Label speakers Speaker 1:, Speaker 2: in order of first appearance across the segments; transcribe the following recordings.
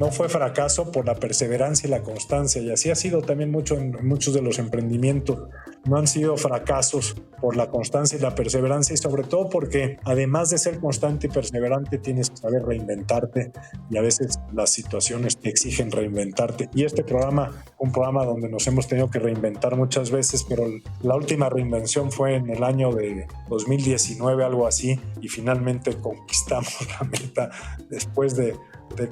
Speaker 1: no fue fracaso por la perseverancia y la constancia, y así ha sido también mucho en muchos de los emprendimientos. No han sido fracasos por la constancia y la perseverancia, y sobre todo porque además de ser constante y perseverante tienes que saber reinventarte, y a veces las situaciones te exigen reinventarte. Y este programa, un programa donde nos hemos tenido que reinventar muchas veces, pero la última reinvención fue en el año de 2019, algo así, y finalmente conquistamos la meta después de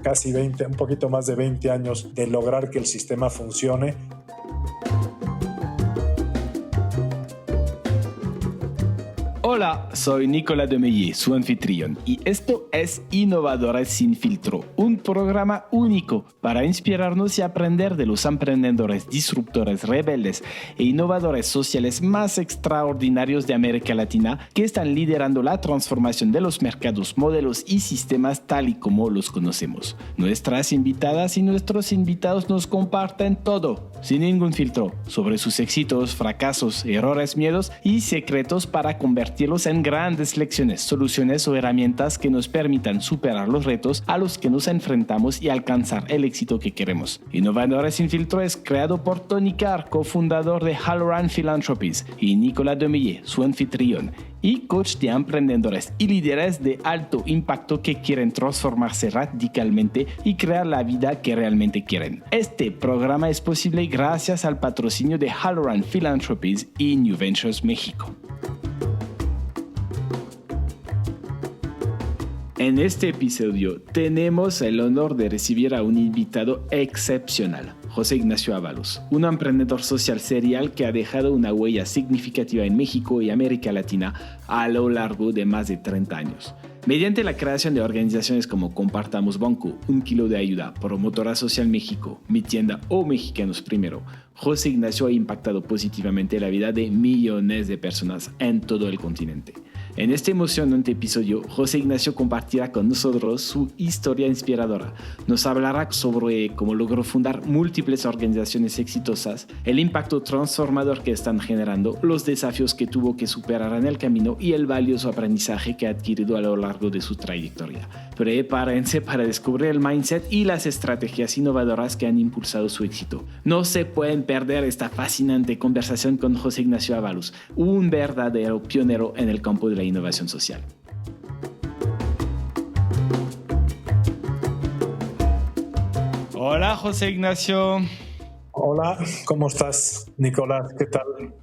Speaker 1: casi 20, un poquito más de 20 años de lograr que el sistema funcione.
Speaker 2: Hola, soy Nicolás Demeye, su anfitrión, y esto es Innovadores sin Filtro, un programa único para inspirarnos y aprender de los emprendedores, disruptores, rebeldes e innovadores sociales más extraordinarios de América Latina que están liderando la transformación de los mercados, modelos y sistemas tal y como los conocemos. Nuestras invitadas y nuestros invitados nos comparten todo, sin ningún filtro, sobre sus éxitos, fracasos, errores, miedos y secretos para convertirlos en grandes lecciones, soluciones o herramientas que nos permitan superar los retos a los que nos enfrentamos y alcanzar el éxito que queremos. Innovadores sin Filtro es creado por Tony Carr, cofundador de Halloran Philanthropies, y Nicolás Demeye, su anfitrión y coach de emprendedores y líderes de alto impacto que quieren transformarse radicalmente y crear la vida que realmente quieren. Este programa es posible gracias al patrocinio de Halloran Philanthropies y New Ventures México. En este episodio tenemos el honor de recibir a un invitado excepcional, José Ignacio Ábalos, un emprendedor social serial que ha dejado una huella significativa en México y América Latina a lo largo de más de 30 años. Mediante la creación de organizaciones como Compartamos Banco, Un Kilo de Ayuda, Promotora Social México, Mi Tienda o Mexicanos Primero, José Ignacio ha impactado positivamente la vida de millones de personas en todo el continente. En este emocionante episodio, José Ignacio compartirá con nosotros su historia inspiradora. Nos hablará sobre cómo logró fundar múltiples organizaciones exitosas, el impacto transformador que están generando, los desafíos que tuvo que superar en el camino y el valioso aprendizaje que ha adquirido a lo largo de su trayectoria. Prepárense para descubrir el mindset y las estrategias innovadoras que han impulsado su éxito. No se pueden perder esta fascinante conversación con José Ignacio Ábalos, un verdadero pionero en el campo de la innovación social. Hola, José Ignacio.
Speaker 1: Hola, ¿cómo estás, Nicolás? ¿Qué tal?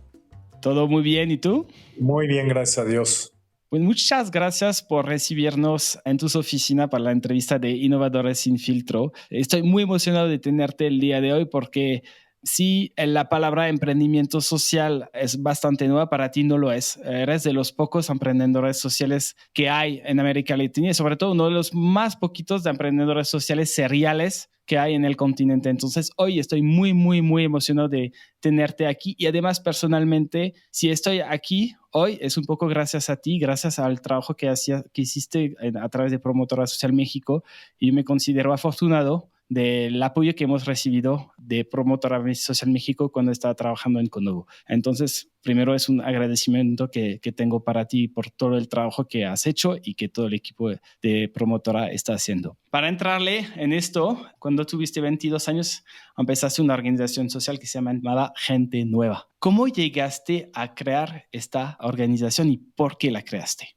Speaker 2: Todo muy bien, ¿y tú?
Speaker 1: Muy bien, gracias a Dios.
Speaker 2: Pues muchas gracias por recibirnos en tus oficinas para la entrevista de Innovadores sin Filtro. Estoy muy emocionado de tenerte el día de hoy porque sí, la palabra emprendimiento social es bastante nueva, para ti no lo es. Eres de los pocos emprendedores sociales que hay en América Latina y sobre todo uno de los más poquitos de emprendedores sociales seriales que hay en el continente. Entonces, hoy estoy muy, muy, muy emocionado de tenerte aquí y además personalmente, si estoy aquí hoy es un poco gracias a ti, gracias al trabajo que hiciste a través de Promotora Social México, y me considero afortunado del apoyo que hemos recibido de Promotora Social México cuando estaba trabajando en Conovo. Entonces, primero es un agradecimiento que tengo para ti por todo el trabajo que has hecho y que todo el equipo de Promotora está haciendo. Para entrarle en esto, cuando tuviste 22 años, empezaste una organización social que se llamaba Gente Nueva. ¿Cómo llegaste a crear esta organización y por qué la creaste?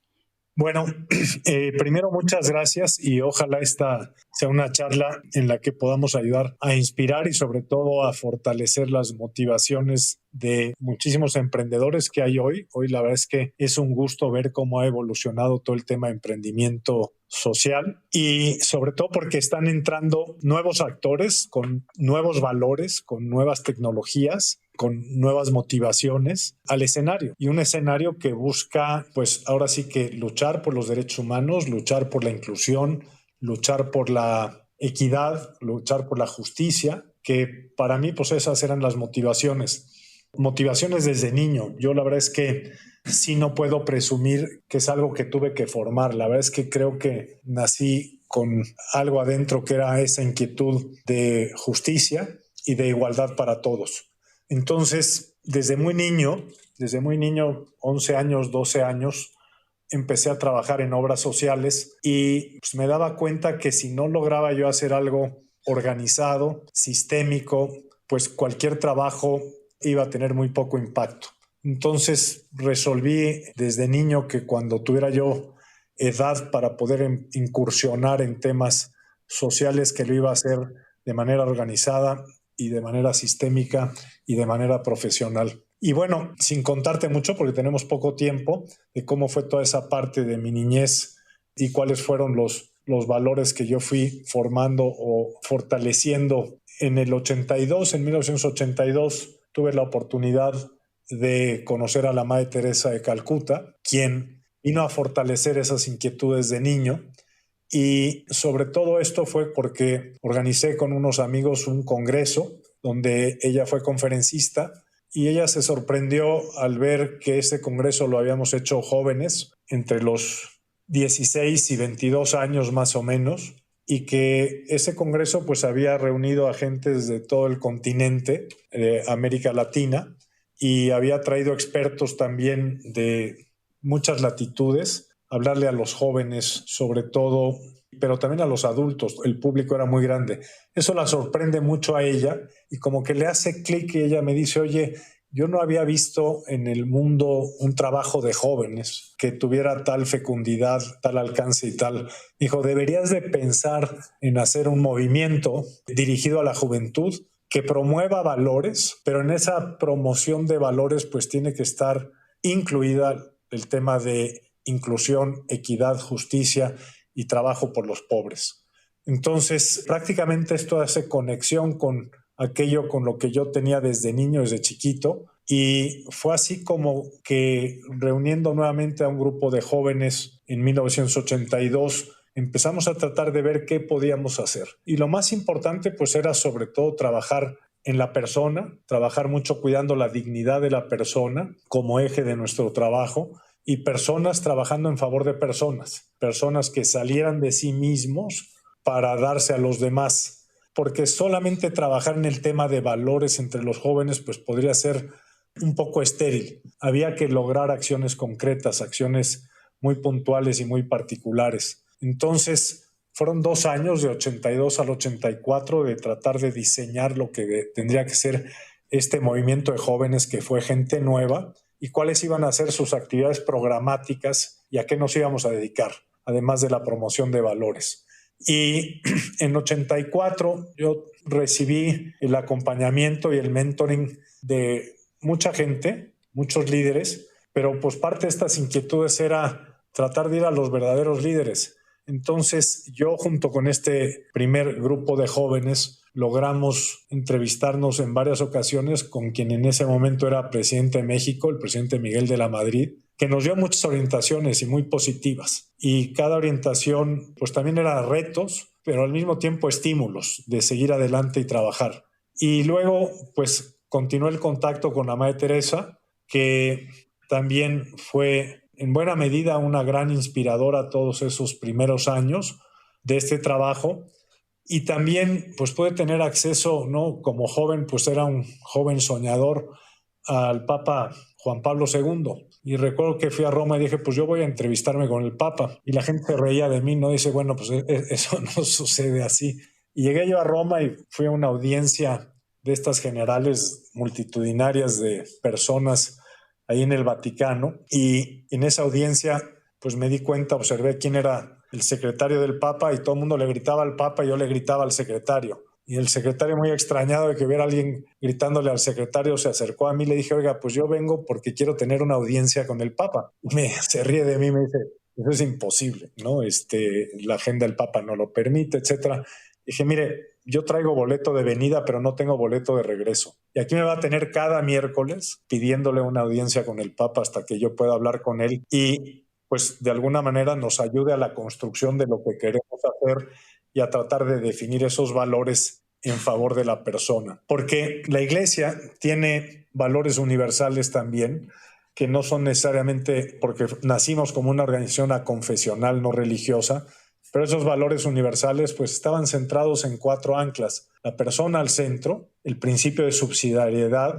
Speaker 1: Bueno, primero muchas gracias y ojalá esta sea una charla en la que podamos ayudar a inspirar y sobre todo a fortalecer las motivaciones de muchísimos emprendedores que hay hoy. Hoy la verdad es que es un gusto ver cómo ha evolucionado todo el tema de emprendimiento social y sobre todo porque están entrando nuevos actores con nuevos valores, con nuevas tecnologías, con nuevas motivaciones al escenario, y un escenario que busca, pues ahora sí que luchar por los derechos humanos, luchar por la inclusión, luchar por la equidad, luchar por la justicia, que para mí pues esas eran las motivaciones desde niño. Yo la verdad es que sí no puedo presumir que es algo que tuve que formar. La verdad es que creo que nací con algo adentro que era esa inquietud de justicia y de igualdad para todos. Entonces, desde muy niño, 11 años, 12 años, empecé a trabajar en obras sociales y pues, me daba cuenta que si no lograba yo hacer algo organizado, sistémico, pues cualquier trabajo iba a tener muy poco impacto. Entonces resolví desde niño que cuando tuviera yo edad para poder incursionar en temas sociales, que lo iba a hacer de manera organizada y de manera sistémica y de manera profesional. Y bueno, sin contarte mucho, porque tenemos poco tiempo, de cómo fue toda esa parte de mi niñez y cuáles fueron los valores que yo fui formando o fortaleciendo. En el 82, en 1982, tuve la oportunidad de conocer a la Madre Teresa de Calcuta, quien vino a fortalecer esas inquietudes de niño. Y sobre todo esto fue porque organicé con unos amigos un congreso donde ella fue conferencista y ella se sorprendió al ver que ese congreso lo habíamos hecho jóvenes, entre los 16 y 22 años más o menos, y que ese congreso pues había reunido a gentes de todo el continente, América Latina, y había traído expertos también de muchas latitudes, hablarle a los jóvenes sobre todo, pero también a los adultos. El público era muy grande. Eso la sorprende mucho a ella y como que le hace clic y ella me dice, oye, yo no había visto en el mundo un trabajo de jóvenes que tuviera tal fecundidad, tal alcance y tal. Dijo, deberías de pensar en hacer un movimiento dirigido a la juventud que promueva valores, pero en esa promoción de valores pues tiene que estar incluida el tema de inclusión, equidad, justicia y trabajo por los pobres. Entonces, prácticamente esto hace conexión con aquello con lo que yo tenía desde niño, desde chiquito, y fue así como que reuniendo nuevamente a un grupo de jóvenes en 1982, empezamos a tratar de ver qué podíamos hacer. Y lo más importante pues era sobre todo trabajar en la persona, trabajar mucho cuidando la dignidad de la persona como eje de nuestro trabajo, y personas trabajando en favor de personas que salieran de sí mismos para darse a los demás, porque solamente trabajar en el tema de valores entre los jóvenes pues podría ser un poco estéril. Había que lograr acciones concretas, acciones muy puntuales y muy particulares. Entonces, fueron 2 años, de 82 al 84, de tratar de diseñar lo que tendría que ser este movimiento de jóvenes, que fue gente nueva, y cuáles iban a ser sus actividades programáticas y a qué nos íbamos a dedicar, además de la promoción de valores. Y en 84 yo recibí el acompañamiento y el mentoring de mucha gente, muchos líderes, pero pues parte de estas inquietudes era tratar de ir a los verdaderos líderes. Entonces yo, junto con este primer grupo de jóvenes, logramos entrevistarnos en varias ocasiones con quien en ese momento era presidente de México, el presidente Miguel de la Madrid, que nos dio muchas orientaciones y muy positivas. Y cada orientación pues también era retos, pero al mismo tiempo estímulos de seguir adelante y trabajar. Y luego pues continuó el contacto con la Madre Teresa, que también fue en buena medida una gran inspiradora todos esos primeros años de este trabajo. Y también pues puede tener acceso, ¿no? Como joven, pues era un joven soñador, al Papa Juan Pablo II. Y recuerdo que fui a Roma y dije, pues yo voy a entrevistarme con el Papa. Y la gente se reía de mí, ¿no? Dice, bueno, pues eso no sucede así. Y llegué yo a Roma y fui a una audiencia de estas generales multitudinarias de personas ahí en el Vaticano. Y en esa audiencia pues me di cuenta, observé quién era el secretario del Papa y todo el mundo le gritaba al Papa y yo le gritaba al secretario. Y el secretario, muy extrañado de que hubiera alguien gritándole al secretario, se acercó a mí y le dije, oiga, pues yo vengo porque quiero tener una audiencia con el Papa. Se ríe de mí y me dice, eso es imposible, ¿no? La agenda del Papa no lo permite, etcétera. Dije, mire, yo traigo boleto de venida, pero no tengo boleto de regreso. Y aquí me va a tener cada miércoles pidiéndole una audiencia con el Papa hasta que yo pueda hablar con él y pues de alguna manera nos ayude a la construcción de lo que queremos hacer y a tratar de definir esos valores en favor de la persona. Porque la Iglesia tiene valores universales también, que no son necesariamente porque nacimos como una organización aconfesional no religiosa, pero esos valores universales pues estaban centrados en 4 anclas: la persona al centro, el principio de subsidiariedad,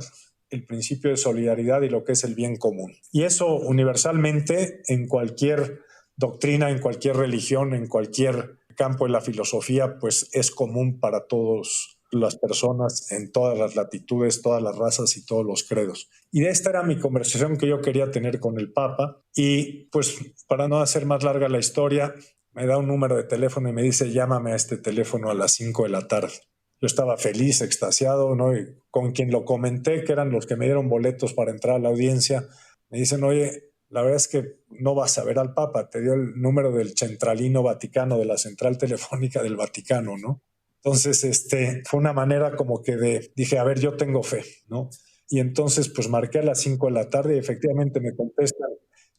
Speaker 1: el principio de solidaridad y lo que es el bien común. Y eso universalmente en cualquier doctrina, en cualquier religión, en cualquier campo de la filosofía pues es común para todas las personas en todas las latitudes, todas las razas y todos los credos. Y esta era mi conversación que yo quería tener con el Papa. Y pues para no hacer más larga la historia, me da un número de teléfono y me dice, llámame a este teléfono a las 5 de la tarde. Yo estaba feliz, extasiado, ¿no? Y con quien lo comenté, que eran los que me dieron boletos para entrar a la audiencia, me dicen, oye, la verdad es que no vas a ver al Papa, te dio el número del Centralino Vaticano, de la central telefónica del Vaticano, ¿no? Entonces, fue una manera como que dije, a ver, yo tengo fe, ¿no? Y entonces, pues marqué a las 5 de la tarde y efectivamente me contesta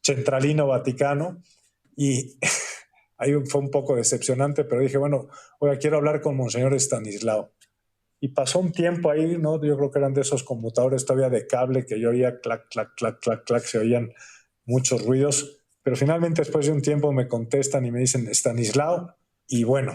Speaker 1: Centralino Vaticano y ahí fue un poco decepcionante, pero dije, bueno, oiga, quiero hablar con Monseñor Estanislao. Y pasó un tiempo ahí, ¿no? Yo creo que eran de esos conmutadores todavía de cable que yo oía clac, clac, clac, clac, clac, se oían muchos ruidos, pero finalmente después de un tiempo me contestan y me dicen Estanislao, y bueno,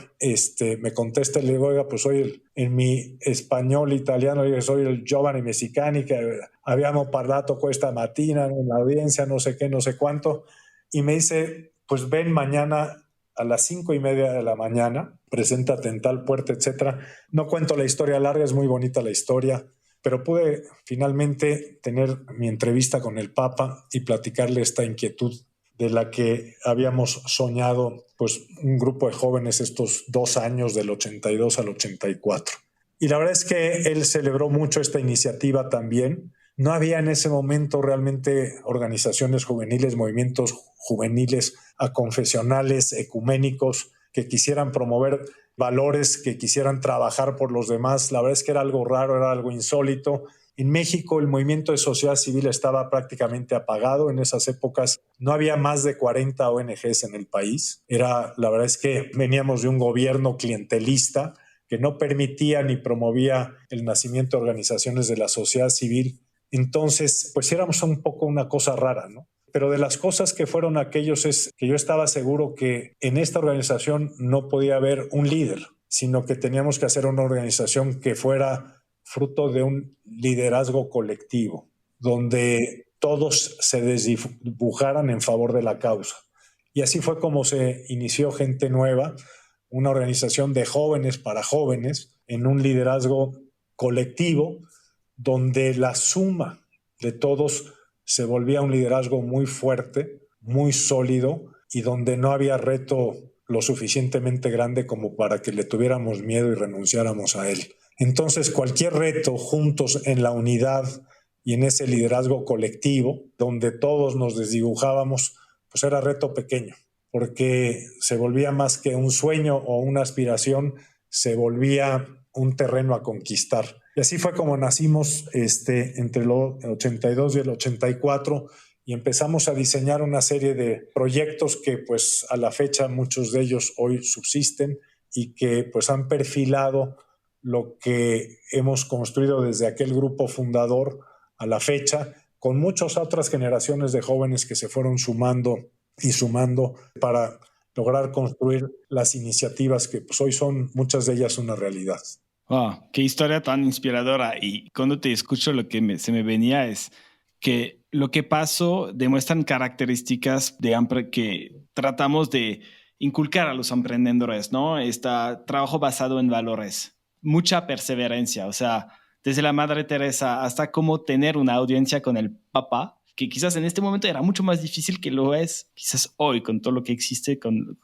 Speaker 1: me contesta y le digo, oiga, pues soy en mi español italiano, soy el Giovanni Messicani, que habíamos parlato questa mattina en la audiencia, no sé qué, no sé cuánto, y me dice, pues ven mañana a las 5:30 de la mañana, preséntate en tal puerta, etcétera. No cuento la historia larga, es muy bonita la historia, pero pude finalmente tener mi entrevista con el Papa y platicarle esta inquietud de la que habíamos soñado pues un grupo de jóvenes estos 2 años, del 82 al 84. Y la verdad es que él celebró mucho esta iniciativa también. No había en ese momento realmente organizaciones juveniles, movimientos juveniles aconfesionales, ecuménicos, que quisieran promover valores, que quisieran trabajar por los demás. La verdad es que era algo raro, era algo insólito. En México el movimiento de sociedad civil estaba prácticamente apagado. En esas épocas no había más de 40 ONGs en el país. La verdad es que veníamos de un gobierno clientelista que no permitía ni promovía el nacimiento de organizaciones de la sociedad civil. Entonces, pues éramos un poco una cosa rara, ¿no? Pero de las cosas que fueron aquellos es que yo estaba seguro que en esta organización no podía haber un líder, sino que teníamos que hacer una organización que fuera fruto de un liderazgo colectivo, donde todos se desdibujaran en favor de la causa. Y así fue como se inició Gente Nueva, una organización de jóvenes para jóvenes, en un liderazgo colectivo, donde la suma de todos se volvía un liderazgo muy fuerte, muy sólido, y donde no había reto lo suficientemente grande como para que le tuviéramos miedo y renunciáramos a él. Entonces, cualquier reto juntos en la unidad y en ese liderazgo colectivo, donde todos nos desdibujábamos, pues era reto pequeño, porque se volvía más que un sueño o una aspiración, se volvía un terreno a conquistar. Y así fue como nacimos entre el 82 y el 84, y empezamos a diseñar una serie de proyectos que pues a la fecha muchos de ellos hoy subsisten y que pues han perfilado lo que hemos construido desde aquel grupo fundador a la fecha, con muchas otras generaciones de jóvenes que se fueron sumando y sumando para lograr construir las iniciativas que pues hoy son muchas de ellas una realidad.
Speaker 2: Wow, qué historia tan inspiradora. Y cuando te escucho, lo que se me venía es que lo que pasó demuestran características que tratamos de inculcar a los emprendedores, ¿no? Este trabajo basado en valores, mucha perseverancia, o sea, desde la Madre Teresa hasta cómo tener una audiencia con el Papa, que quizás en este momento era mucho más difícil que lo es quizás hoy con todo lo que existe con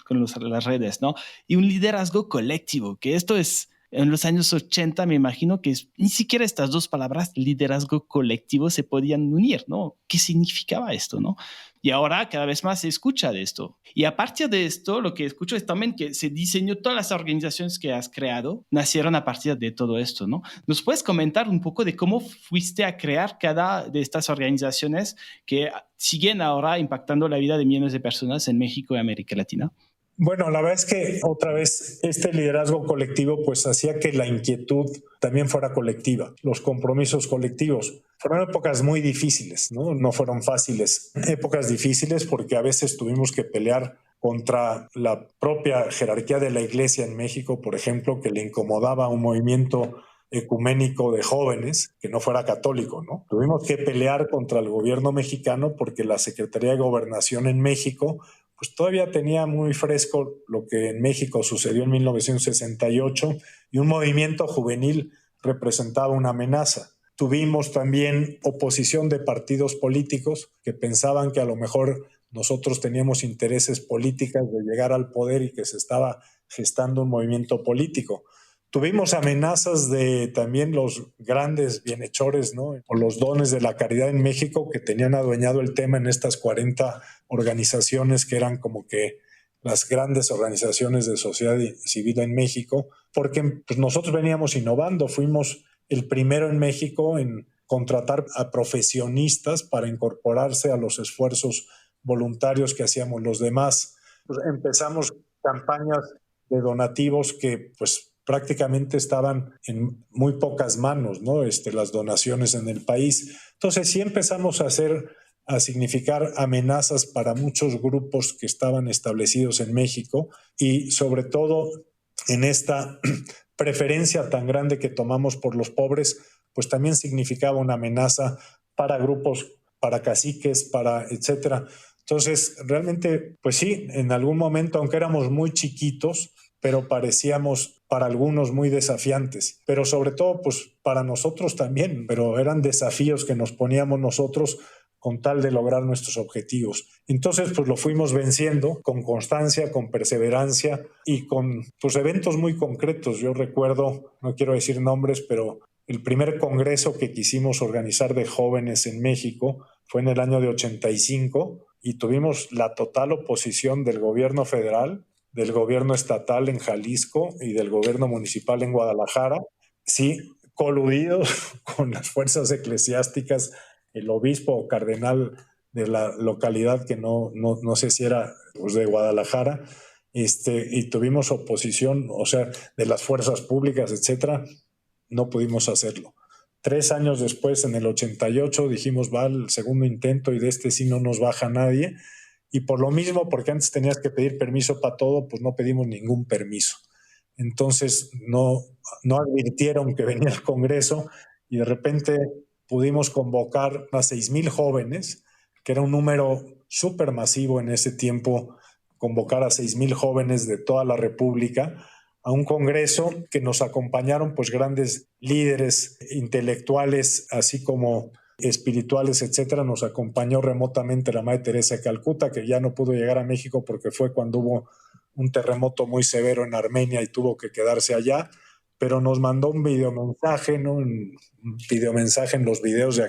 Speaker 2: las redes, ¿no? Y un liderazgo colectivo, que esto es... En los años 80 me imagino que ni siquiera estas dos palabras, liderazgo colectivo, se podían unir, ¿no? ¿Qué significaba esto, no? Y ahora cada vez más se escucha de esto. Y a partir de esto, lo que escucho es también que se diseñó, todas las organizaciones que has creado nacieron a partir de todo esto, ¿no? ¿Nos puedes comentar un poco de cómo fuiste a crear cada de estas organizaciones que siguen ahora impactando la vida de millones de personas en México y América Latina?
Speaker 1: Bueno, la verdad es que otra vez este liderazgo colectivo pues hacía que la inquietud también fuera colectiva, los compromisos colectivos. Fueron épocas muy difíciles, ¿no? No fueron fáciles, épocas difíciles porque a veces tuvimos que pelear contra la propia jerarquía de la Iglesia en México, por ejemplo, que le incomodaba un movimiento ecuménico de jóvenes que no fuera católico, ¿no? Tuvimos que pelear contra el gobierno mexicano porque la Secretaría de Gobernación en México pues todavía tenía muy fresco lo que en México sucedió en 1968 y un movimiento juvenil representaba una amenaza. Tuvimos también oposición de partidos políticos que pensaban que a lo mejor nosotros teníamos intereses políticos de llegar al poder y que se estaba gestando un movimiento político. Tuvimos amenazas de también los grandes bienhechores, ¿no? O los dones de la caridad en México que tenían adueñado el tema en estas 40 organizaciones que eran como que las grandes organizaciones de sociedad civil en México, porque pues, nosotros veníamos innovando, fuimos el primero en México en contratar a profesionistas para incorporarse a los esfuerzos voluntarios que hacíamos los demás. Pues empezamos campañas de donativos que pues prácticamente estaban en muy pocas manos, ¿no? Las donaciones en el país. Entonces sí empezamos a significar amenazas para muchos grupos que estaban establecidos en México y sobre todo en esta preferencia tan grande que tomamos por los pobres, pues también significaba una amenaza para grupos, para caciques, para etcétera. Entonces, realmente, pues sí, en algún momento, aunque éramos muy chiquitos, pero parecíamos para algunos muy desafiantes, pero sobre todo pues para nosotros también, pero eran desafíos que nos poníamos nosotros con tal de lograr nuestros objetivos. Entonces pues lo fuimos venciendo con constancia, con perseverancia y con pues eventos muy concretos. Yo recuerdo, no quiero decir nombres, pero el primer congreso que quisimos organizar de jóvenes en México fue en el año de 85 y tuvimos la total oposición del gobierno federal, del gobierno estatal en Jalisco y del gobierno municipal en Guadalajara, sí, coludidos con las fuerzas eclesiásticas, el obispo o cardenal de la localidad que no sé si era pues, de Guadalajara, y tuvimos oposición, o sea, de las fuerzas públicas, etcétera, no pudimos hacerlo. 3 años después, en el 88, dijimos, va el segundo intento y de este sí no nos baja nadie. Y por lo mismo, porque antes tenías que pedir permiso para todo, pues no pedimos ningún permiso. Entonces no advirtieron que venía el Congreso y de repente pudimos convocar a 6,000 jóvenes, que era un número súper masivo en ese tiempo, convocar a 6,000 jóvenes de toda la República a un congreso que nos acompañaron pues grandes líderes intelectuales, así como espirituales, etcétera. Nos acompañó remotamente la Madre Teresa de Calcuta, que ya no pudo llegar a México porque fue cuando hubo un terremoto muy severo en Armenia y tuvo que quedarse allá, pero nos mandó un videomensaje, ¿no? Un videomensaje en los videos de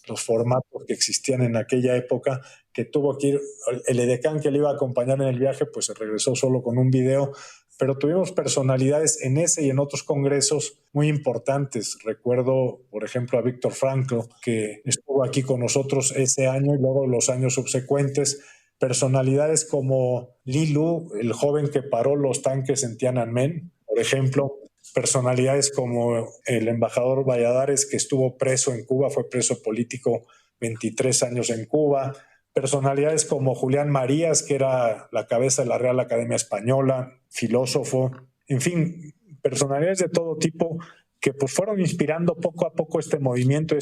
Speaker 1: los formatos que existían en aquella época, que tuvo que ir, el edecán que le iba a acompañar en el viaje, pues se regresó solo con un video, pero tuvimos personalidades en ese y en otros congresos muy importantes. Recuerdo, por ejemplo, a Víctor Frankl, que estuvo aquí con nosotros ese año y luego los años subsecuentes. Personalidades como Li Lu, el joven que paró los tanques en Tiananmen, por ejemplo. Personalidades como el embajador Valladares, que estuvo preso en Cuba, fue preso político 23 años en Cuba. Personalidades como Julián Marías, que era la cabeza de la Real Academia Española, filósofo, en fin, personalidades de todo tipo que pues fueron inspirando poco a poco este movimiento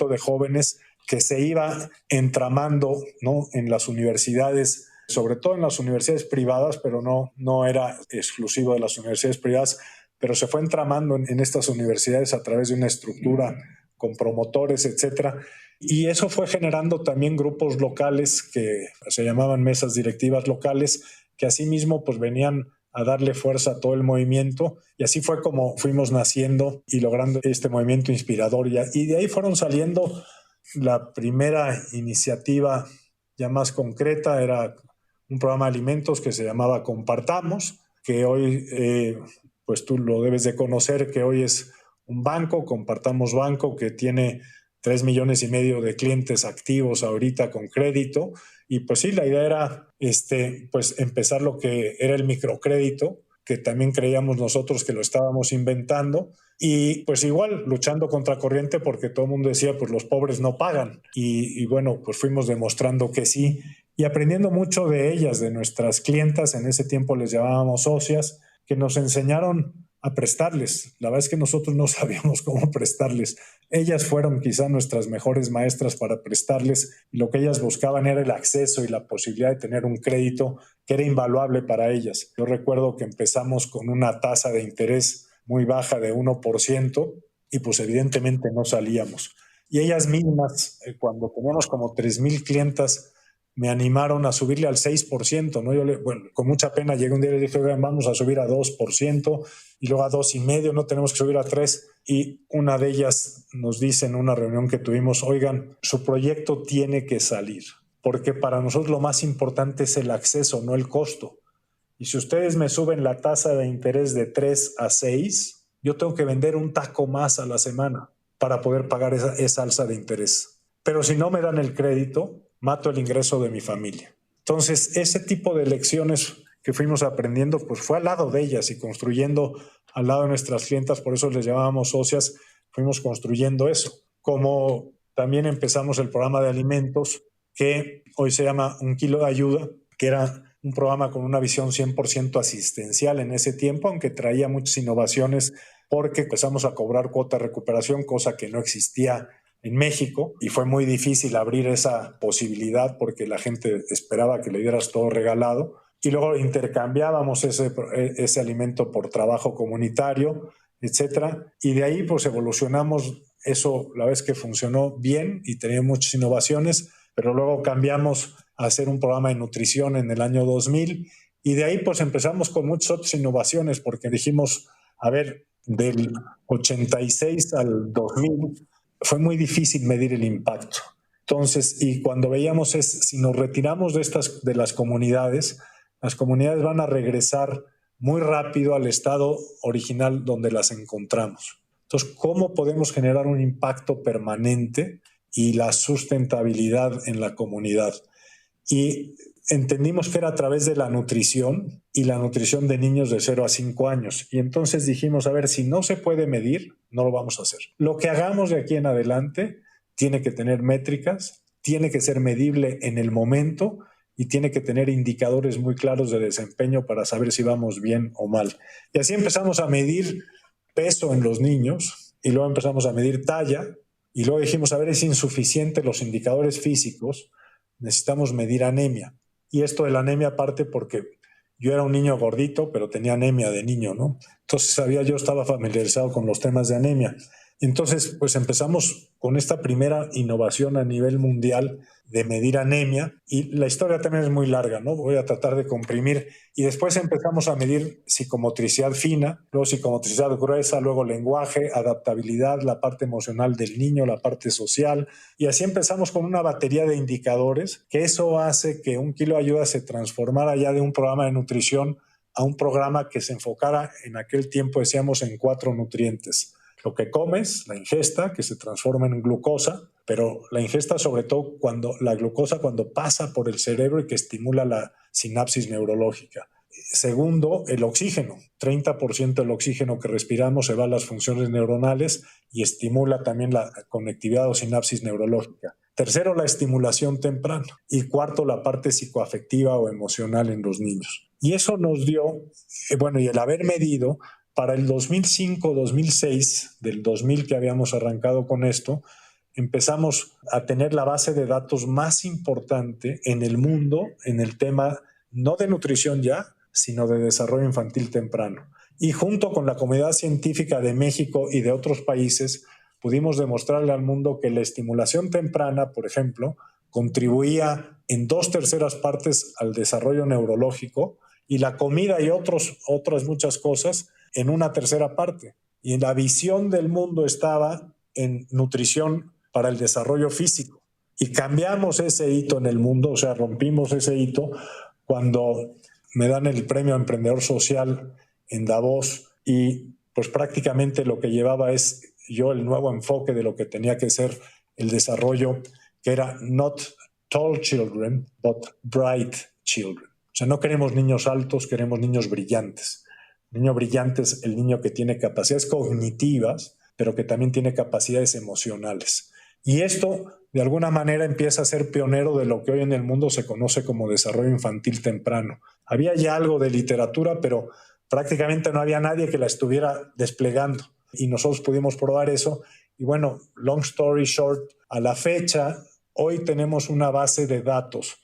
Speaker 1: de jóvenes que se iba entramando, ¿no? En las universidades, sobre todo en las universidades privadas, pero no era exclusivo de las universidades privadas, pero se fue entramando en estas universidades a través de una estructura con promotores, etcétera. Y eso fue generando también grupos locales que se llamaban mesas directivas locales, que asimismo pues venían a darle fuerza a todo el movimiento, y así fue como fuimos naciendo y logrando este movimiento inspirador. Y de ahí fueron saliendo. La primera iniciativa ya más concreta era un programa de alimentos que se llamaba Compartamos, que hoy pues tú lo debes de conocer, que hoy es un banco, Compartamos Banco, que tiene 3,5 millones de clientes activos ahorita con crédito. Y pues sí, la idea era pues empezar lo que era el microcrédito, que también creíamos nosotros que lo estábamos inventando, y pues igual luchando contra corriente, porque todo el mundo decía pues los pobres no pagan, y bueno, pues fuimos demostrando que sí, y aprendiendo mucho de ellas, de nuestras clientas. En ese tiempo les llamábamos socias, que nos enseñaron a prestarles. La verdad es que nosotros no sabíamos cómo prestarles. Ellas fueron quizá nuestras mejores maestras para prestarles, y lo que ellas buscaban era el acceso y la posibilidad de tener un crédito que era invaluable para ellas. Yo recuerdo que empezamos con una tasa de interés muy baja de 1% y pues evidentemente no salíamos. Y ellas mismas, cuando teníamos como 3,000 clientas, me animaron a subirle al 6%, ¿no? Bueno, con mucha pena llegué un día y le dije, vamos a subir a 2%, y luego a 2,5%, no tenemos que subir a 3%. Y una de ellas nos dice en una reunión que tuvimos, oigan, su proyecto tiene que salir, porque para nosotros lo más importante es el acceso, no el costo. Y si ustedes me suben la tasa de interés de 3 a 6, yo tengo que vender un taco más a la semana para poder pagar esa alza de interés. Pero si no me dan el crédito, mato el ingreso de mi familia. Entonces, ese tipo de lecciones que fuimos aprendiendo, pues fue al lado de ellas y construyendo al lado de nuestras clientas, por eso les llamábamos socias, fuimos construyendo eso. Como también empezamos el programa de alimentos, que hoy se llama Un Kilo de Ayuda, que era un programa con una visión 100% asistencial en ese tiempo, aunque traía muchas innovaciones, porque empezamos a cobrar cuota de recuperación, cosa que no existía en México, y fue muy difícil abrir esa posibilidad porque la gente esperaba que le dieras todo regalado, y luego intercambiábamos ese alimento por trabajo comunitario, etcétera, y de ahí pues evolucionamos. Eso la vez que funcionó bien y tenía muchas innovaciones, pero luego cambiamos a hacer un programa de nutrición en el año 2000, y de ahí pues empezamos con muchas otras innovaciones, porque dijimos, a ver, del 86 al 2000 fue muy difícil medir el impacto. Entonces, y cuando veíamos si nos retiramos de las comunidades, las comunidades van a regresar muy rápido al estado original donde las encontramos. Entonces, ¿cómo podemos generar un impacto permanente y la sustentabilidad en la comunidad? Y entendimos que era a través de la nutrición, y la nutrición de niños de 0 a 5 años. Y entonces dijimos, a ver, si no se puede medir, no lo vamos a hacer. Lo que hagamos de aquí en adelante tiene que tener métricas, tiene que ser medible en el momento y tiene que tener indicadores muy claros de desempeño para saber si vamos bien o mal. Y así empezamos a medir peso en los niños, y luego empezamos a medir talla, y luego dijimos, a ver, es insuficiente los indicadores físicos, necesitamos medir anemia. Y esto de la anemia parte porque yo era un niño gordito, pero tenía anemia de niño, ¿no? Entonces yo estaba familiarizado con los temas de anemia. Entonces, pues empezamos con esta primera innovación a nivel mundial de medir anemia, y la historia también es muy larga, ¿no? Voy a tratar de comprimir. Y después empezamos a medir psicomotricidad fina, luego psicomotricidad gruesa, luego lenguaje, adaptabilidad, la parte emocional del niño, la parte social, y así empezamos con una batería de indicadores, que eso hace que Un Kilo de Ayuda se transformara ya de un programa de nutrición a un programa que se enfocara, en aquel tiempo decíamos, en 4 nutrientes. Lo que comes, la ingesta, que se transforma en glucosa, pero la ingesta sobre todo la glucosa cuando pasa por el cerebro y que estimula la sinapsis neurológica. Segundo, el oxígeno. 30% del oxígeno que respiramos se va a las funciones neuronales y estimula también la conectividad o sinapsis neurológica. Tercero, la estimulación temprana. Y cuarto, la parte psicoafectiva o emocional en los niños. Y eso nos dio, y el haber medido, para el 2005-2006, del 2000 que habíamos arrancado con esto, empezamos a tener la base de datos más importante en el mundo en el tema no de nutrición ya, sino de desarrollo infantil temprano. Y junto con la comunidad científica de México y de otros países, pudimos demostrarle al mundo que la estimulación temprana, por ejemplo, contribuía en 2/3 partes al desarrollo neurológico, y la comida y otras muchas cosas en 1/3 parte. Y la visión del mundo estaba en nutrición para el desarrollo físico. Y cambiamos ese hito en el mundo, o sea, rompimos ese hito cuando me dan el premio Emprendedor Social en Davos, y pues prácticamente lo que llevaba es yo el nuevo enfoque de lo que tenía que ser el desarrollo, que era not tall children, but bright children. O sea, no queremos niños altos, queremos niños brillantes. El niño brillante es el niño que tiene capacidades cognitivas, pero que también tiene capacidades emocionales. Y esto, de alguna manera, empieza a ser pionero de lo que hoy en el mundo se conoce como desarrollo infantil temprano. Había ya algo de literatura, pero prácticamente no había nadie que la estuviera desplegando y nosotros pudimos probar eso. Y bueno, long story short, a la fecha, hoy tenemos una base de datos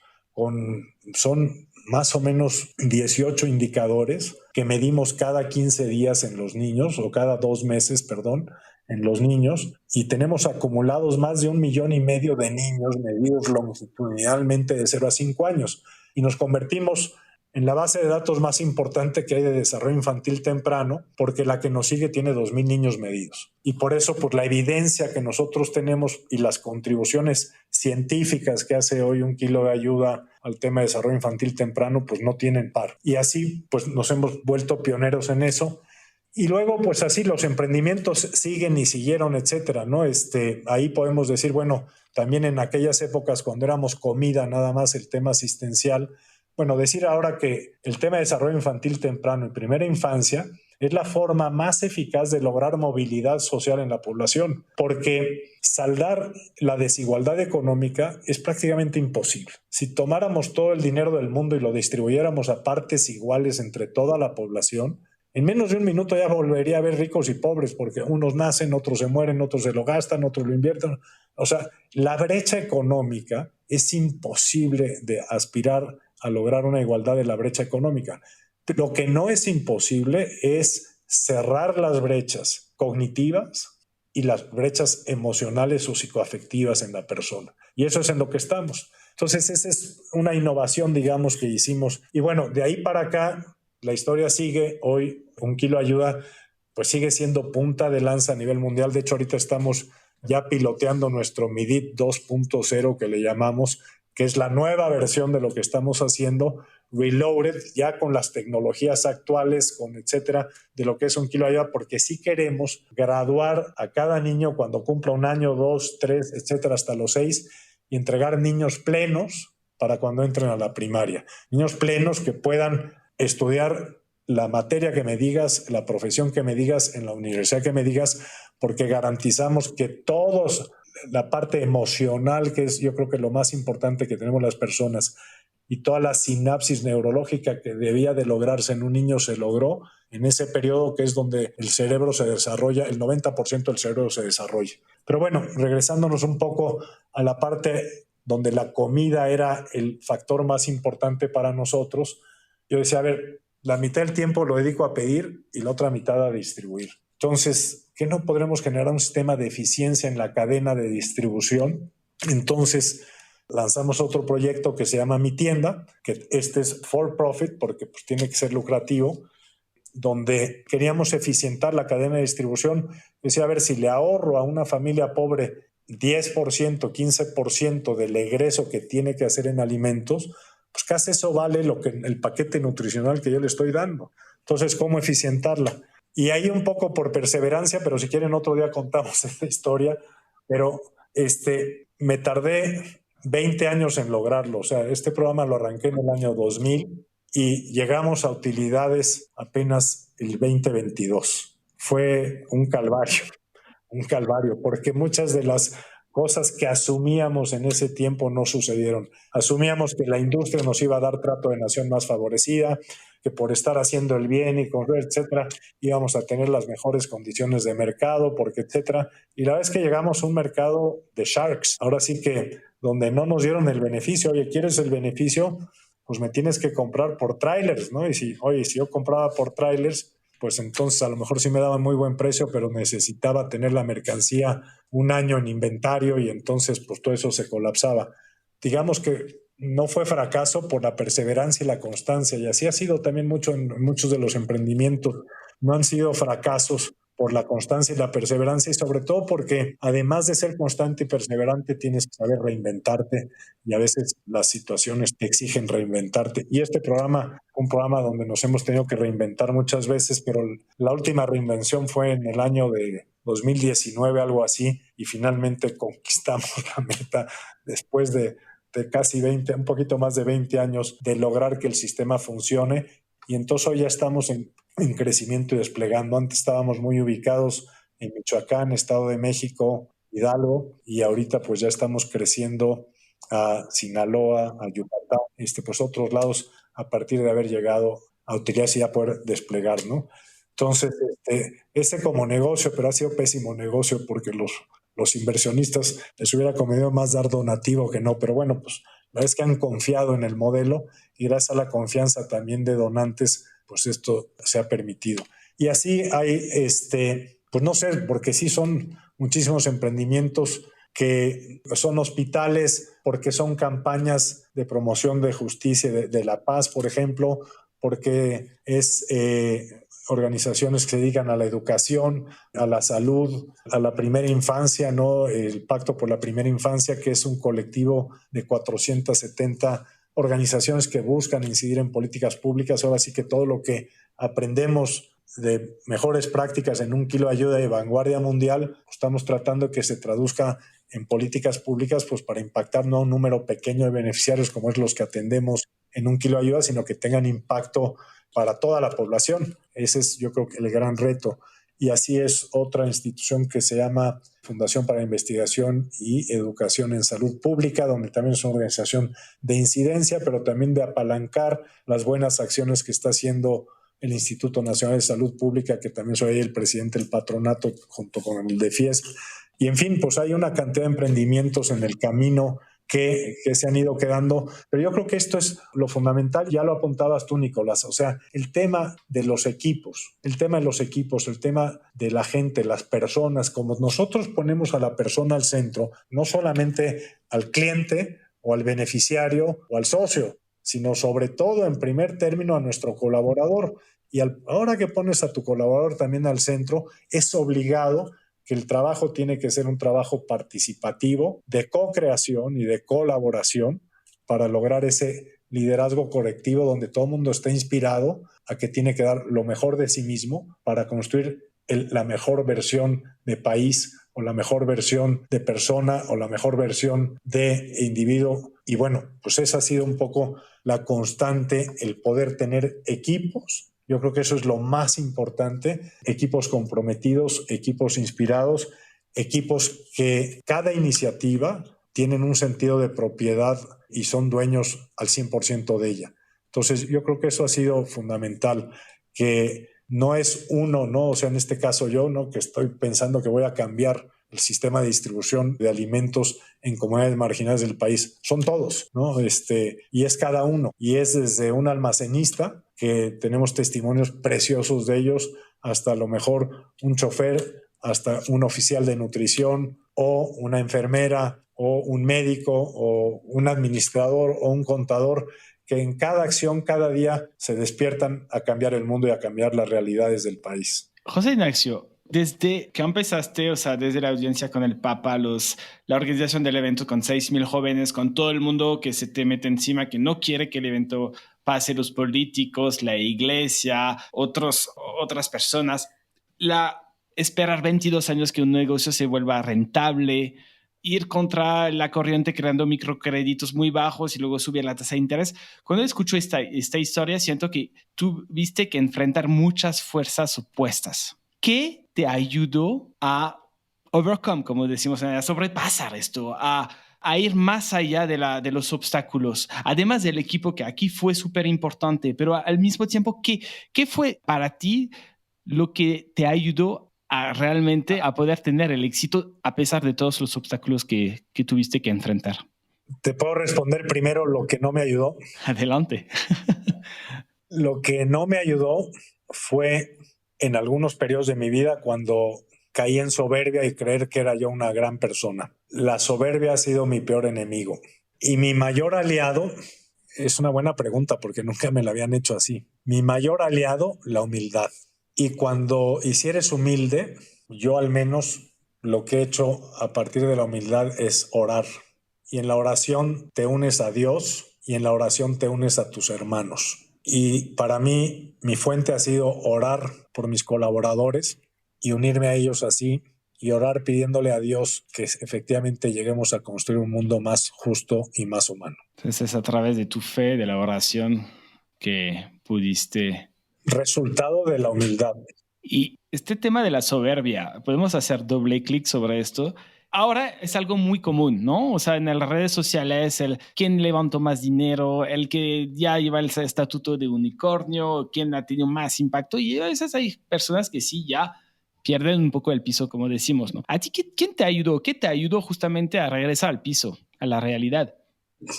Speaker 1: son más o menos 18 indicadores que medimos cada 15 días en los niños, o cada 2 meses, perdón, en los niños, y tenemos acumulados más de 1,5 millones de niños medidos longitudinalmente de 0 a 5 años. Y nos convertimos en la base de datos más importante que hay de desarrollo infantil temprano, porque la que nos sigue tiene 2,000 niños medidos. Y por eso, pues la evidencia que nosotros tenemos y las contribuciones científicas que hace hoy Un Kilo de Ayuda al tema de desarrollo infantil temprano, pues no tienen par. Y así, pues nos hemos vuelto pioneros en eso. Y luego, pues así los emprendimientos siguen y siguieron, etcétera, ¿no? Ahí podemos decir, bueno, también en aquellas épocas cuando éramos comida nada más el tema asistencial, bueno, decir ahora que el tema de desarrollo infantil temprano y primera infancia es la forma más eficaz de lograr movilidad social en la población, porque saldar la desigualdad económica es prácticamente imposible. Si tomáramos todo el dinero del mundo y lo distribuyéramos a partes iguales entre toda la población, en menos de un minuto ya volvería a haber ricos y pobres, porque unos nacen, otros se mueren, otros se lo gastan, otros lo invierten. O sea, la brecha económica es imposible de aspirar a lograr una igualdad de la brecha económica. Lo que no es imposible es cerrar las brechas cognitivas y las brechas emocionales o psicoafectivas en la persona. Y eso es en lo que estamos. Entonces, esa es una innovación, digamos, que hicimos. Y bueno, de ahí para acá, la historia sigue. Hoy Un Kilo Ayuda pues sigue siendo punta de lanza a nivel mundial. De hecho, ahorita estamos ya piloteando nuestro MIDIT 2.0, que le llamamos, que es la nueva versión de lo que estamos haciendo, reloaded, ya con las tecnologías actuales, con etcétera, de lo que es Un Kilo Ayuda, porque sí queremos graduar a cada niño cuando cumpla 1 año, 2, 3, etcétera, hasta los 6, y entregar niños plenos para cuando entren a la primaria. Niños plenos que puedan estudiar la materia que me digas, la profesión que me digas, en la universidad que me digas, porque garantizamos que todos, la parte emocional, que es yo creo que lo más importante que tenemos las personas, y toda la sinapsis neurológica que debía de lograrse en un niño se logró en ese periodo que es donde el cerebro se desarrolla, el 90% del cerebro se desarrolla. Pero bueno, regresándonos un poco a la parte donde la comida era el factor más importante para nosotros, yo decía, a ver, la mitad del tiempo lo dedico a pedir y la otra mitad a distribuir. Entonces, ¿qué no podremos generar un sistema de eficiencia en la cadena de distribución? Entonces, lanzamos otro proyecto que se llama Mi Tienda, que este es for profit porque pues, tiene que ser lucrativo, donde queríamos eficientar la cadena de distribución. Decía, a ver, si le ahorro a una familia pobre 10%, 15% del egreso que tiene que hacer en alimentos, pues casi eso vale lo que el paquete nutricional que yo le estoy dando. Entonces, ¿cómo eficientarla? Y ahí un poco por perseverancia, pero si quieren otro día contamos esta historia, pero me tardé 20 años en lograrlo. O sea, este programa lo arranqué en el año 2000 y llegamos a utilidades apenas el 2022. Fue un calvario, porque muchas de las cosas que asumíamos en ese tiempo no sucedieron. Asumíamos que la industria nos iba a dar trato de nación más favorecida, que por estar haciendo el bien y correr, etcétera, íbamos a tener las mejores condiciones de mercado, porque etcétera. Y la vez que llegamos a un mercado de sharks, ahora sí que donde no nos dieron el beneficio, oye, ¿quieres el beneficio? Pues me tienes que comprar por trailers, ¿no? Y si yo compraba por trailers, pues entonces a lo mejor sí me daban muy buen precio, pero necesitaba tener la mercancía 1 año en inventario y entonces pues todo eso se colapsaba. Digamos que no fue fracaso por la perseverancia y la constancia, y así ha sido también mucho en muchos de los emprendimientos. No han sido fracasos por la constancia y la perseverancia, y sobre todo porque además de ser constante y perseverante tienes que saber reinventarte, y a veces las situaciones te exigen reinventarte. Y este programa, un programa donde nos hemos tenido que reinventar muchas veces, pero la última reinvención fue en el año de 2019, algo así, y finalmente conquistamos la meta después de casi 20, un poquito más de 20 años de lograr que el sistema funcione, y entonces hoy ya estamos en crecimiento y desplegando. Antes estábamos muy ubicados en Michoacán, Estado de México, Hidalgo, y ahorita pues ya estamos creciendo a Sinaloa, a Yucatán, pues otros lados a partir de haber llegado a utilidades y ya poder desplegar, ¿no? Entonces, ese como negocio, pero ha sido pésimo negocio porque los inversionistas les hubiera convenido más dar donativo que no, pero bueno, pues la verdad es que han confiado en el modelo y gracias a la confianza también de donantes, pues esto se ha permitido. Y así hay, pues no sé, porque sí son muchísimos emprendimientos que son hospitales, porque son campañas de promoción de justicia, de la paz, por ejemplo, porque es organizaciones que se dedican a la educación, a la salud, a la primera infancia, ¿no? El Pacto por la Primera Infancia, que es un colectivo de 470 organizaciones que buscan incidir en políticas públicas. Ahora sí que todo lo que aprendemos de mejores prácticas en un kilo de ayuda de vanguardia mundial, estamos tratando que se traduzca en políticas públicas, pues para impactar no a un número pequeño de beneficiarios como es los que atendemos en un kilo de ayuda, sino que tengan impacto para toda la población. Ese es, yo creo, que el gran reto. Y así es otra institución que se llama Fundación para Investigación y Educación en Salud Pública, donde también es una organización de incidencia, pero también de apalancar las buenas acciones que está haciendo el Instituto Nacional de Salud Pública, que también soy el presidente del patronato junto con el de FIES. Y en fin, pues hay una cantidad de emprendimientos en el camino que se han ido quedando, pero yo creo que esto es lo fundamental, ya lo apuntabas tú, Nicolás, o sea, el tema de los equipos, el tema de la gente, las personas, como nosotros ponemos a la persona al centro, no solamente al cliente o al beneficiario o al socio, sino sobre todo en primer término a nuestro colaborador. Y ahora que pones a tu colaborador también al centro, es obligado que el trabajo tiene que ser un trabajo participativo, de co-creación y de colaboración para lograr ese liderazgo colectivo donde todo el mundo está inspirado a que tiene que dar lo mejor de sí mismo para construir la mejor versión de país o la mejor versión de persona o la mejor versión de individuo. Y bueno, pues esa ha sido un poco la constante, el poder tener equipos. Yo creo que eso es lo más importante, equipos comprometidos, equipos inspirados, equipos que cada iniciativa tienen un sentido de propiedad y son dueños al 100% de ella. Entonces yo creo que eso ha sido fundamental, que no es uno, ¿no? O sea, en este caso yo, ¿no? Que estoy pensando que voy a cambiar el sistema de distribución de alimentos en comunidades marginales del país. Son todos, ¿no? Y es cada uno. Y es desde un almacenista, que tenemos testimonios preciosos de ellos, hasta a lo mejor un chofer, hasta un oficial de nutrición o una enfermera o un médico o un administrador o un contador, que en cada acción, cada día se despiertan a cambiar el mundo y a cambiar las realidades del país.
Speaker 2: José Ignacio, desde que empezaste, o sea, desde la audiencia con el Papa, la organización del evento con 6,000 jóvenes, con todo el mundo que se te mete encima, que no quiere que el evento pase, los políticos, la iglesia, otras personas, esperar 22 años que un negocio se vuelva rentable, ir contra la corriente creando microcréditos muy bajos y luego subir la tasa de interés. Cuando escucho esta historia, siento que tuviste que enfrentar muchas fuerzas opuestas. ¿Qué te ayudó a overcome, como decimos, a sobrepasar esto, a ir más allá de los obstáculos? Además del equipo, que aquí fue súper importante, pero al mismo tiempo, ¿qué fue para ti lo que te ayudó realmente a poder tener el éxito a pesar de todos los obstáculos que tuviste que enfrentar?
Speaker 1: Te puedo responder primero lo que no me ayudó.
Speaker 2: Adelante.
Speaker 1: Lo que no me ayudó fue en algunos periodos de mi vida cuando caí en soberbia y creer que era yo una gran persona. La soberbia ha sido mi peor enemigo. Y mi mayor aliado, es una buena pregunta porque nunca me la habían hecho así. Mi mayor aliado, la humildad. Y si eres humilde, yo al menos lo que he hecho a partir de la humildad es orar. Y en la oración te unes a Dios y en la oración te unes a tus hermanos. Y para mí, mi fuente ha sido orar por mis colaboradores y unirme a ellos así y orar pidiéndole a Dios que efectivamente lleguemos a construir un mundo más justo y más humano.
Speaker 2: Entonces es a través de tu fe, de la oración, que pudiste...
Speaker 1: Resultado de la humildad.
Speaker 2: Y este tema de la soberbia, podemos hacer doble clic sobre esto. ahora es algo muy común, ¿no? O sea, en las redes sociales, el quién levantó más dinero, el que ya lleva el estatuto de unicornio, quién ha tenido más impacto. Y a veces hay personas que sí ya pierden un poco el piso, como decimos, ¿no? ¿A ti quién te ayudó? ¿Qué te ayudó justamente a regresar al piso, a la realidad?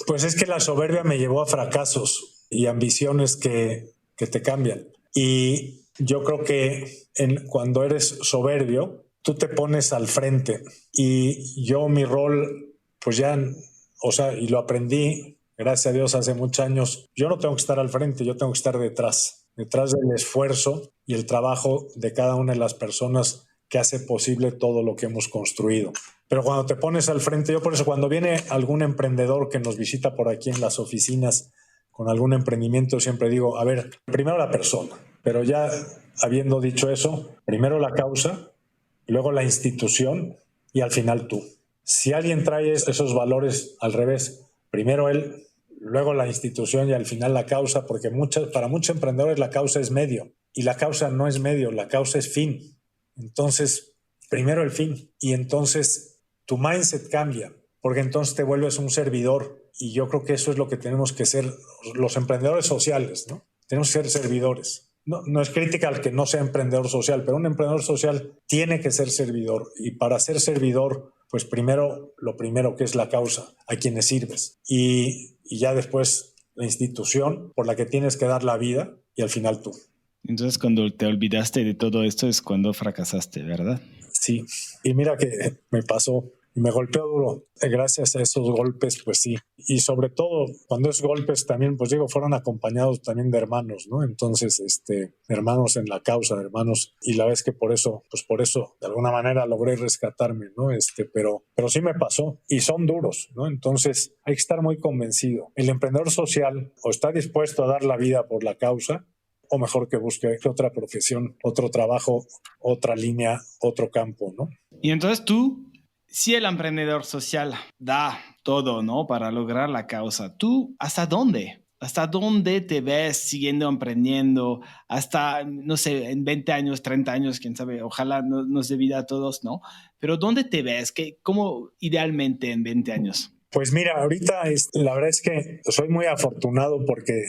Speaker 1: Pues es que la soberbia me llevó a fracasos y ambiciones que te cambian. Y yo creo que cuando eres soberbio, tú te pones al frente. Y yo mi rol, pues ya, o sea, y lo aprendí, gracias a Dios, hace muchos años, yo no tengo que estar al frente, yo tengo que estar detrás del esfuerzo y el trabajo de cada una de las personas que hace posible todo lo que hemos construido. Pero cuando te pones al frente, yo por eso cuando viene algún emprendedor que nos visita por aquí en las oficinas con algún emprendimiento, siempre digo, a ver, primero la persona, pero ya habiendo dicho eso, primero la causa, luego la institución y al final tú. Si alguien trae esos valores al revés, primero él, luego la institución y al final la causa, porque para muchos emprendedores la causa es medio y la causa no es medio, la causa es fin. Entonces, primero el fin y entonces tu mindset cambia, porque entonces te vuelves un servidor y yo creo que eso es lo que tenemos que ser los emprendedores sociales, ¿no? Tenemos que ser servidores. No es crítica al que no sea emprendedor social, pero un emprendedor social tiene que ser servidor y para ser servidor, pues primero, lo primero que es la causa, a quienes sirves y ya después la institución por la que tienes que dar la vida y al final tú.
Speaker 2: Entonces, cuando te olvidaste de todo esto es cuando fracasaste, ¿verdad?
Speaker 1: Sí, y mira que me pasó y me golpeó duro. Gracias a esos golpes, pues sí. Y sobre todo, cuando es golpes también, pues digo, fueron acompañados también de hermanos, ¿no? Entonces, hermanos en la causa, hermanos, y la vez que por eso, de alguna manera logré rescatarme, ¿no? Pero sí me pasó y son duros, ¿no? Entonces, hay que estar muy convencido. El emprendedor social o está dispuesto a dar la vida por la causa, o mejor que busque otra profesión, otro trabajo, otra línea, otro campo, ¿no?
Speaker 2: Y entonces tú, si el emprendedor social da todo, ¿no? Para lograr la causa, ¿tú hasta dónde? ¿Hasta dónde te ves siguiendo emprendiendo? Hasta, no sé, en 20 años, 30 años, quién sabe, ojalá nos dé vida a todos, ¿no? Pero ¿dónde te ves? ¿Cómo idealmente en 20 años?
Speaker 1: Pues mira, ahorita la verdad es que soy muy afortunado porque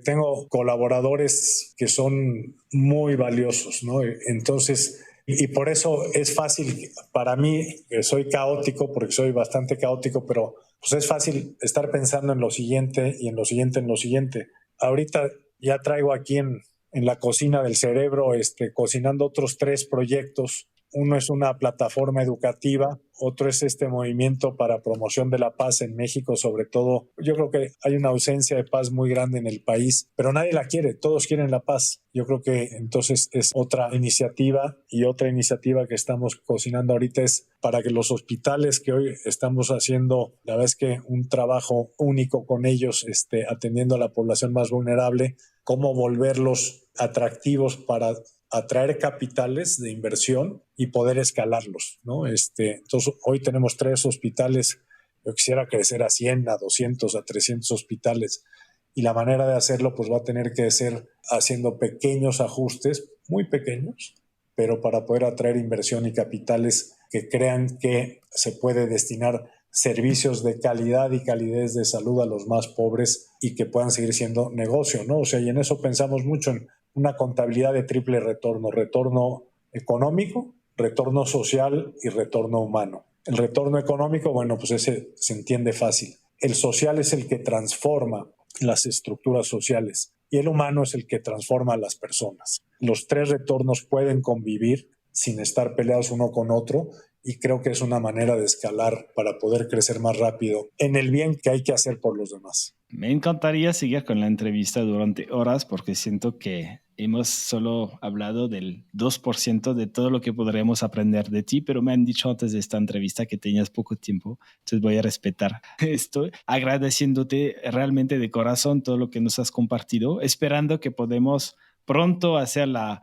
Speaker 1: tengo colaboradores que son muy valiosos, ¿no? Entonces, y por eso es fácil para mí, que soy caótico, porque soy bastante caótico, pero pues es fácil estar pensando en lo siguiente y en lo siguiente, en lo siguiente. Ahorita ya traigo aquí en la cocina del cerebro, cocinando otros 3 proyectos. Uno es una plataforma educativa, otro es este movimiento para promoción de la paz en México, sobre todo. Yo creo que hay una ausencia de paz muy grande en el país, pero nadie la quiere, todos quieren la paz. Yo creo que entonces es otra iniciativa y otra iniciativa que estamos cocinando ahorita es para que los hospitales que hoy estamos haciendo, la verdad es que un trabajo único con ellos, atendiendo a la población más vulnerable, cómo volverlos atractivos para atraer capitales de inversión y poder escalarlos, ¿no? Entonces, hoy tenemos 3 hospitales. Yo quisiera crecer a 100, a 200, a 300 hospitales. Y la manera de hacerlo, pues va a tener que ser haciendo pequeños ajustes, muy pequeños, pero para poder atraer inversión y capitales que crean que se puede destinar servicios de calidad y calidez de salud a los más pobres y que puedan seguir siendo negocio, ¿no? O sea, y en eso pensamos mucho en una contabilidad de triple retorno: retorno económico, retorno social y retorno humano. El retorno económico, bueno, pues ese se entiende fácil. El social es el que transforma las estructuras sociales y el humano es el que transforma a las personas. Los 3 retornos pueden convivir sin estar peleados uno con otro y creo que es una manera de escalar para poder crecer más rápido en el bien que hay que hacer por los demás.
Speaker 2: Me encantaría seguir con la entrevista durante horas porque siento que hemos solo hablado del 2% de todo lo que podríamos aprender de ti, pero me han dicho antes de esta entrevista que tenías poco tiempo, entonces voy a respetar esto, agradeciéndote realmente de corazón todo lo que nos has compartido, esperando que podemos pronto hacer la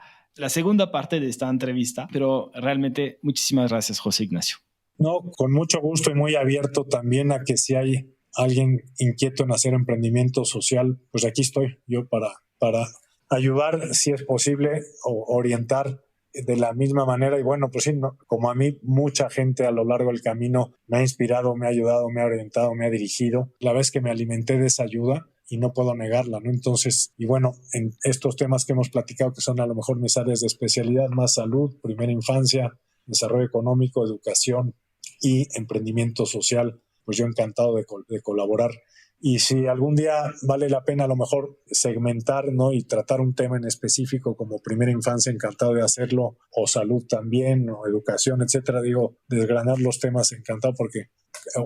Speaker 2: segunda parte de esta entrevista, pero realmente muchísimas gracias, José Ignacio.
Speaker 1: No, con mucho gusto y muy abierto también a que si hay alguien inquieto en hacer emprendimiento social, pues aquí estoy yo para ayudar, si es posible, o orientar de la misma manera. Y bueno, pues sí, no, como a mí, mucha gente a lo largo del camino me ha inspirado, me ha ayudado, me ha orientado, me ha dirigido. La vez que me alimenté de esa ayuda y no puedo negarla, ¿no? Entonces, y bueno, en estos temas que hemos platicado, que son a lo mejor mis áreas de especialidad, más salud, primera infancia, desarrollo económico, educación y emprendimiento social, pues yo encantado de colaborar. Y si algún día vale la pena a lo mejor segmentar, ¿no? Y tratar un tema en específico como primera infancia, encantado de hacerlo, o salud también, o educación, etcétera. Digo, desgranar los temas, encantado, porque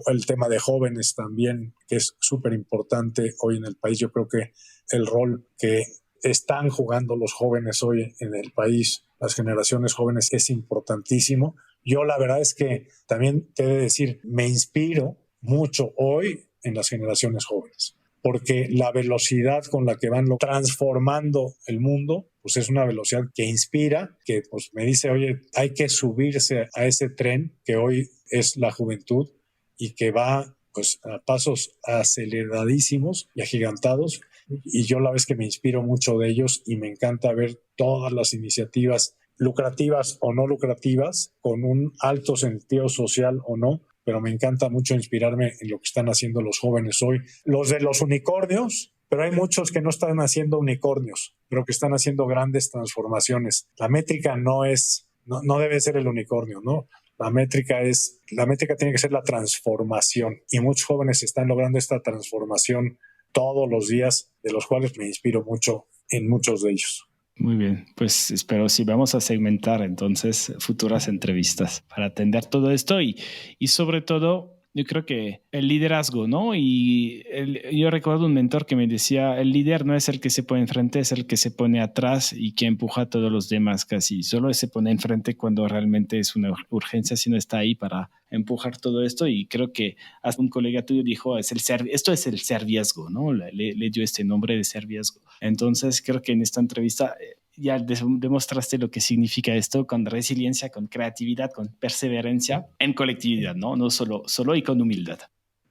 Speaker 1: el tema de jóvenes también, que es súper importante hoy en el país. Yo creo que el rol que están jugando los jóvenes hoy en el país, las generaciones jóvenes, es importantísimo. Yo la verdad es que también te he de decir, me inspiro mucho hoy en las generaciones jóvenes, porque la velocidad con la que van transformando el mundo, pues es una velocidad que inspira, que pues me dice, oye, hay que subirse a ese tren que hoy es la juventud y que va pues a pasos aceleradísimos y agigantados, y yo la vez que me inspiro mucho de ellos y me encanta ver todas las iniciativas lucrativas o no lucrativas, con un alto sentido social o no, pero me encanta mucho inspirarme en lo que están haciendo los jóvenes hoy. Los de los unicornios, pero hay muchos que no están haciendo unicornios, pero que están haciendo grandes transformaciones. La métrica no debe ser el unicornio, ¿no? La métrica tiene que ser la transformación, y muchos jóvenes están logrando esta transformación todos los días, de los cuales me inspiro mucho en muchos de ellos.
Speaker 2: Muy bien, pues espero si vamos a segmentar entonces futuras entrevistas para atender todo esto y sobre todo yo creo que el liderazgo, ¿no? Yo recuerdo un mentor que me decía, el líder no es el que se pone enfrente, es el que se pone atrás y que empuja a todos los demás casi. Solo se pone enfrente cuando realmente es una urgencia, si no está ahí para empujar todo esto. Y creo que hasta un colega tuyo dijo, esto es el serviazgo, ¿no? Le dio este nombre de serviazgo. Entonces creo que en esta entrevista ya demostraste lo que significa esto, con resiliencia, con creatividad, con perseverancia en colectividad, no solo y con humildad.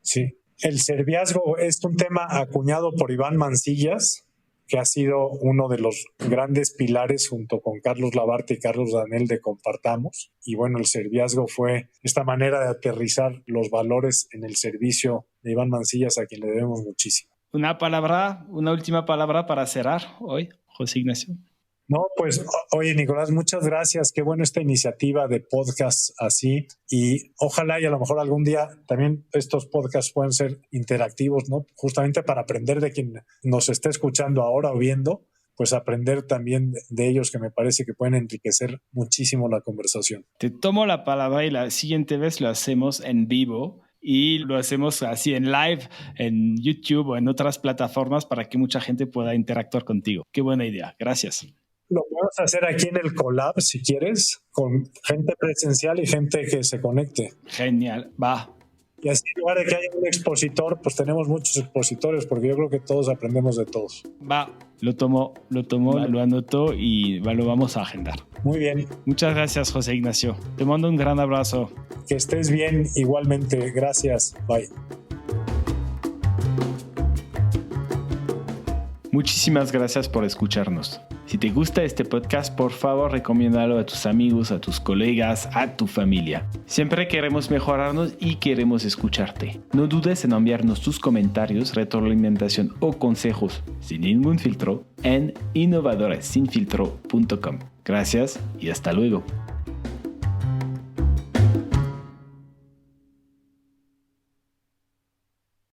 Speaker 1: Sí, el serviazgo es un tema acuñado por Iván Mancillas, que ha sido uno de los grandes pilares junto con Carlos Labarte y Carlos Danel de Compartamos. Y bueno, el serviazgo fue esta manera de aterrizar los valores en el servicio de Iván Mancillas, a quien le debemos muchísimo.
Speaker 2: Una última palabra para cerrar hoy, José Ignacio.
Speaker 1: No, pues, oye, Nicolás, muchas gracias. Qué bueno esta iniciativa de podcast así, y ojalá y a lo mejor algún día también estos podcasts puedan ser interactivos, ¿no? Justamente para aprender de quien nos esté escuchando ahora o viendo, pues aprender también de ellos, que me parece que pueden enriquecer muchísimo la conversación.
Speaker 2: Te tomo la palabra y la siguiente vez lo hacemos en vivo. Y lo hacemos así en live, en YouTube o en otras plataformas para que mucha gente pueda interactuar contigo. Qué buena idea. Gracias.
Speaker 1: Lo podemos hacer aquí en el Collab, si quieres, con gente presencial y gente que se conecte.
Speaker 2: Genial, va.
Speaker 1: Y así, en lugar de que haya un expositor, pues tenemos muchos expositores, porque yo creo que todos aprendemos de todos.
Speaker 2: Va, lo tomo, vale. Lo anoto y lo vamos a agendar.
Speaker 1: Muy bien.
Speaker 2: Muchas gracias, José Ignacio. Te mando un gran abrazo.
Speaker 1: Que estés bien igualmente. Gracias. Bye.
Speaker 2: Muchísimas gracias por escucharnos. Si te gusta este podcast, por favor, recomiéndalo a tus amigos, a tus colegas, a tu familia. Siempre queremos mejorarnos y queremos escucharte. No dudes en enviarnos tus comentarios, retroalimentación o consejos sin ningún filtro en innovadoressinfiltro.com. Gracias y hasta luego.